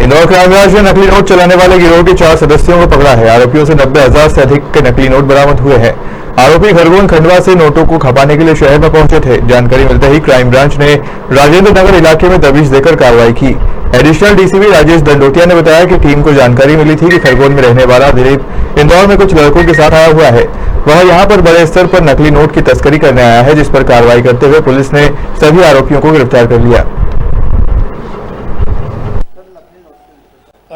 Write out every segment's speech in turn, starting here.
Indore crime branch ने नकली note चलाने वाले गिरोह के 4 सदस्यों को पकड़ा है। आरोपियों से 90,000 से अधिक के नकली नोट बरामद हुए हैं। आरोपी खरगोन खंडवा से नोटों को खपाने के लिए शहर में पहुंचे थे। जानकारी मिलते ही क्राइम ब्रांच ने राजेंद्र नगर इलाके में दबिश देकर कार्रवाई की। एडिशनल डीसीपी राजेश दंडोतिया ने बताया कि टीम को जानकारी मिली थी कि खरगोन में रहने वाला दिलीप इंदौर में कुछ लड़कों के साथ आया हुआ है। वह यहां पर बड़े स्तर पर नकली नोट की तस्करी करने आया है, जिस पर कार्रवाई करते हुए पुलिस ने सभी आरोपियों को गिरफ्तार कर लिया।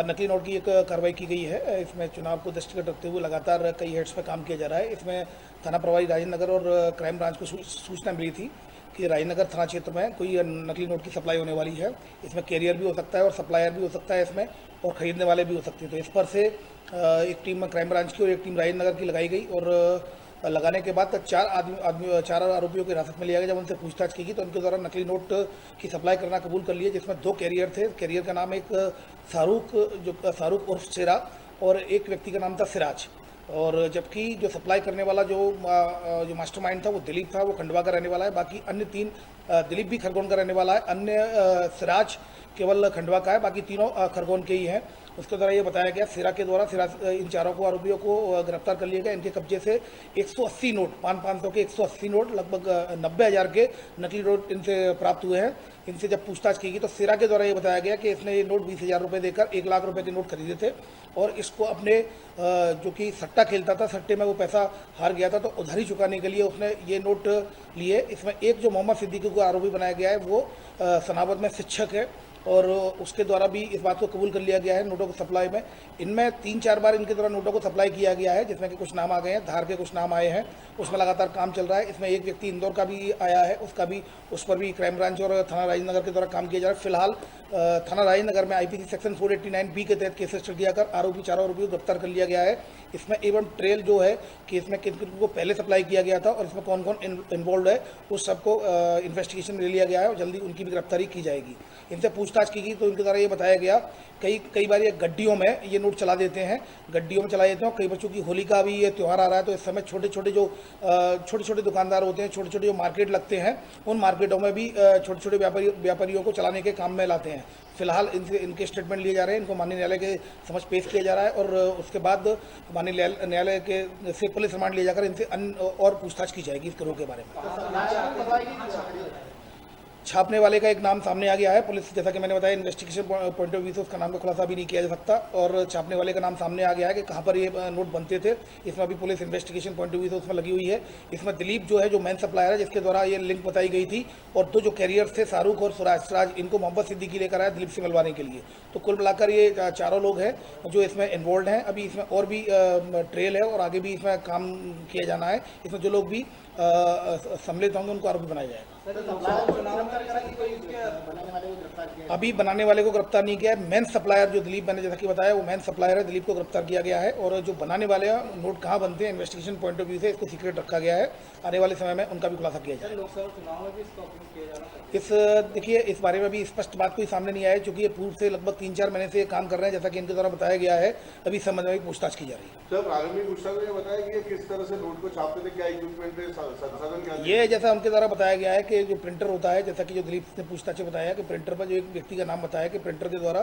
नकली नोट की एक कार्रवाई की गई है। इसमें चुनाव को दृष्टिगत रखते हुए लगातार कई हेड्स पर काम किया जा रहा है। इसमें थाना प्रभारी राजेंद्र नगर और क्राइम ब्रांच को सूचना मिली थी कि राजेंद्र नगर थाना क्षेत्र में कोई नकली नोट की सप्लाई होने वाली है। इसमें कैरियर भी हो सकता है और सप्लायर भी हो सकता है इसमें, और खरीदने वाले भी हो सकते हैं। तो इस पर से एक टीम क्राइम ब्रांच की और एक टीम राजेंद्र नगर की लगाई गई, और लगाने के बाद 4 आरोपियों की हिरासत में लिया गया। जब उनसे पूछताछ की गई तो उनके द्वारा नकली नोट की सप्लाई करना कबूल कर लिया, जिसमें 2 कैरियर थे। कैरियर का नाम एक शाहरुख उर्फ शेरा, और एक व्यक्ति का नाम था सिराज। और जबकि जो सप्लाई करने वाला जो मास्टरमाइंड था वो दिलीप था, वो खंडवा का रहने वाला है। बाकी अन्य 3, दिलीप भी खरगोन का रहने वाला है, अन्य सिराज केवल खंडवा का है, बाकी तीनों खरगोन के ही हैं। उसके द्वारा ये बताया गया, सिरा के द्वारा इन 4 आरोपियों को गिरफ्तार कर लिया गया। इनके कब्जे से 180 नोट, 500 के 180 नोट, लगभग 90,000 के नकली नोट इनसे प्राप्त हुए हैं। इनसे जब पूछताछ की गई तो सिरा के द्वारा ये बताया गया कि इसने ये नोट 20,000 रुपये देकर 1 लाख रुपए के नोट खरीदे थे, और इसको अपने जो कि सट्टा खेलता था, सट्टे में वो पैसा हार गया था, तो उधारी चुकाने के लिए उसने ये नोट लिए। इसमें एक जो मोहम्मद सिद्दीकी को आरोपी बनाया गया है, वो सनावद में शिक्षक है, और उसके द्वारा भी इस बात को कबूल कर लिया गया है नोटों को सप्लाई में। इनमें 3-4 बार इनके द्वारा नोटों को सप्लाई किया गया है, जिसमें कि कुछ नाम आ गए हैं, धार के कुछ नाम आए हैं। उसमें लगातार काम चल रहा है। इसमें एक व्यक्ति इंदौर का भी आया है, उस पर भी क्राइम ब्रांच और थाना राजेंद्र नगर के द्वारा काम किया जा रहा है। फिलहाल थाना राजेंद्र नगर में IPC सेक्शन 489B के तहत केस रजिस्टर किया कर 4 आरोपियों को गिरफ्तार कर लिया गया है। इसमें एवं ट्रेल जो है कि इसमें किन किन को पहले सप्लाई किया गया था और इसमें कौन कौन इन्वॉल्व है, उस सबको इन्वेस्टिगेशन में ले लिया गया है, और जल्दी उनकी भी गिरफ्तारी की जाएगी। इनसे पूछताछ की गई तो इनके द्वारा ये बताया गया, कई बार ये गड्डियों में ये नोट चला देते हैं, गड्डियों में चला देते हैं। कई बच्चों की होली का भी ये त्यौहार आ रहा है, तो इस समय छोटे छोटे दुकानदार होते हैं, छोटे छोटे जो मार्केट लगते हैं, उन मार्केटों में भी छोटे छोटे व्यापारियों को चलाने के काम में लाते हैं। फिलहाल इनके स्टेटमेंट लिए जा रहे हैं, इनको माननीय न्यायालय के समक्ष पेश किया जा रहा है, और उसके बाद माननीय न्यायालय के से पुलिस रिमांड लिया जाकर इनसे और पूछताछ की जाएगी इस गिरोह के बारे में। छापने वाले का एक नाम सामने आ गया है। पुलिस, जैसा कि मैंने बताया, इन्वेस्टिगेशन पॉइंट ऑफ व्यू से उसका नाम का खुलासा भी नहीं किया जा सकता, और छापने वाले का नाम सामने आ गया है कि कहां पर ये नोट बनते थे। इसमें अभी police investigation point of view से उसमें लगी हुई है। इसमें दिलीप जो है, जो मेन सप्लायर है, जिसके द्वारा ये लिंक बताई गई थी, और 2 जो कैरियर थे, शाहरुख और सिराज, इनको मोहम्मद सिद्दीकी लेकर आया दिलीप से मिलवाने के लिए। तो कुल मिलाकर ये 4 लोग हैं जो इसमें इन्वॉल्व हैं। अभी इसमें और भी ट्रेल है, और आगे भी इसमें काम किया जाना है। इसमें जो लोग भी सम्मिलित होंगे उनको आरोपी बनाया जाएगा। अभी बनाने वाले को गिरफ्तार नहीं किया है। मेन सप्लायर जो दिलीप, मैंने जैसा कि बताया, वो मेन सप्लायर है, दिलीप को गिरफ्तार किया गया है। और जो बनाने वाले हैं, नोट कहाँ बनते हैं, इन्वेस्टिगेशन पॉइंट ऑफ व्यू से इसको सीक्रेट रखा गया है। आने वाले समय में उनका भी खुलासा किया जाएगा। देखिए, इस बारे में भी स्पष्ट बात कोई सामने नहीं आया, क्योंकि ये पूर्व से लगभग 3-4 महीने से ये काम कर रहे हैं, जैसा कि इनके द्वारा बताया गया है। अभी इस संबंध में पूछताछ की जा रही है। सर, प्रारंभिक पूछताछ में बताया कि किस तरह से नोट को छापते थे, क्या इक्विपमेंट थे, संसाधन क्या थे? ये जैसा उनके द्वारा बताया गया है कि जो प्रिंटर होता है, जैसा कि जो दिलीप ने पूछताछ में बताया कि प्रिंटर पर जो एक व्यक्ति का नाम बताया कि प्रिंटर के द्वारा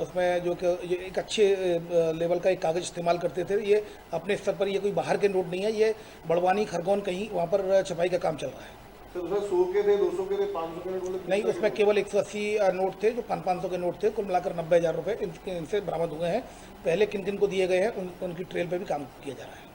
उसमें जो एक अच्छे लेवल का एक कागज इस्तेमाल करते थे। ये अपने स्तर पर, ये कोई बाहर के नोट नहीं है, ये बड़वानी खरगोन कहीं वहाँ पर छपाई का काम चल रहा है। तो उसमें 100 के थे, 200 के थे, 500 के नोट? नहीं, उसमें केवल 180 नोट थे, जो 500 के नोट थे। कुल मिलाकर 90,000 रुपये इनसे बरामद हुए हैं। पहले किन किन को दिए गए हैं, उनकी ट्रेल पर भी काम किया जा रहा है।